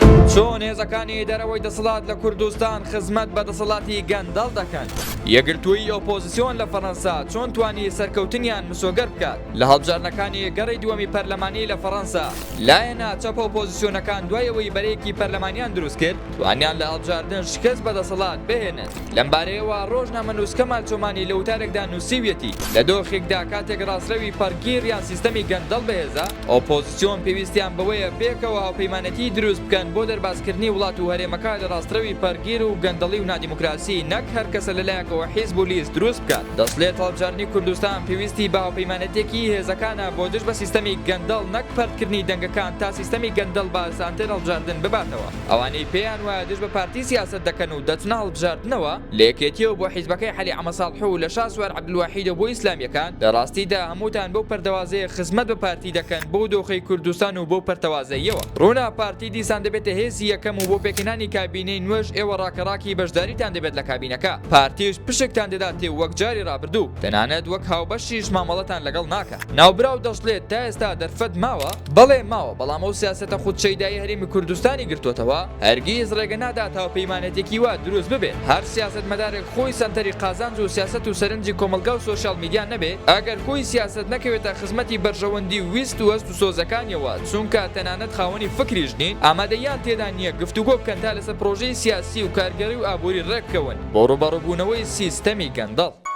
چۆن هێزەکانی دەرەوەی دەسەڵات لە کوردستان خزمەت بە دەسەڵاتی گەندەڵ دەکەن. یەکگرتووی ئۆپۆزیسیۆن لە فەڕەنسا چۆن توانی سەرکەوتنیان مسۆگەر بکات. لە هەڵبژارنەکانی گەڕی دووەمی پەرلەمانی لە فەڕەنسا لایەنە چەپ ئۆپۆزیسیۆنەکان دوایەوەی بەرەیەکی پەرلەمانیان دروست کرد توانیان لە هەڵبژاردن شکست بە دەسەڵات بهێنن. لەم بارەیەوە ڕۆژنامە نووسکە مالچۆمانی لە وتارێکدا نووسیویەتی لە دۆخێکدا کاتێک ڕاسترەوی پەرگیر یان سیستەمی گەندەڵ بەهێزە ئۆپۆزیسیۆن پێویستیان بەوەیە پێکەوە هاوپەیمانەتی دروست بکەن بۆ دەرباسکردنی وڵات و هەرێمەکە لە ڕاسترەوی پەرگیر و گەندەڵی و نادیموکراسی نەک هەر کەسە لەلایەکەوە حیزب و لیست دروست بکات. دەسڵێت هەڵبژاردنی کوردستان پێویستی بە هاوپەیمانەتێکی هێزەکانە بۆ دژ بە سیستەمی گەندەڵ نەک پەردکردنی دەنگەکان تا سیستەمی گەندەڵ بە ئاسانتر هەڵبژاردن بباتەوە. ئەوانەی پێیان وایە دژ بە پارتی سیاسەت دەکەن و دەچنە هەڵبژاردنەوە لە یەکێتیەوە بۆ حیزبەکەی حەلی عەمەساڵح و لە شاسوار عەبدولواحید بۆ ئیسلامیەکان لە ڕاستیدا هەمووتان بەو پەردەوازەیە خزمەت بە پارتی دەکەن بۆ دۆخەی کوردستان و بۆ پەرتەوازەیەوە. ڕوونا پارتی دیسان دەبێتە هێزی یەکەم و بۆ پێکهێنانی کابینەی نوێژ ئێوە ڕاکەڕاکی بەشداریتان دەبێت لە کابینەکە. پارتیش پشکتان دەداتێ وەک جاری ڕابردوو تەنانەت وەک هاوبەشیش مامەڵەتان لەگەڵ ناکە. ناوبراو دەشڵێت تا ئێستا دەرفەت ماوە بەڵێ ماوە بەڵام ئەو سیاسەتە خودشەیدایی هەرێمی کوردستانی گرتوتەوە هەرگیز ڕێگە نادات هاوپەیمانەتێکی وا دروست ببێت. هەر سیاسەت مەدارێک خۆی سەنتەری قازانج و سیاسەت و سەرنجی کۆمەلگا و سۆشیال میدیا نەبێ ئەگەر خۆی سیاسەت نەکەوێتە خزمەتی بەرژەوەندی ویست و هەست و سۆزەکانیەوە چونکە تەنانەت خاوەنی فکریش نین ئامادەیان تێدا نییە گفتوگۆ بکەن تا لەسەر پرۆژەی سیاسی و کارگەری و ئابووری ڕێککەون بۆ ڕوبەڕووبوونەوەی سیستەمی گەندەڵ.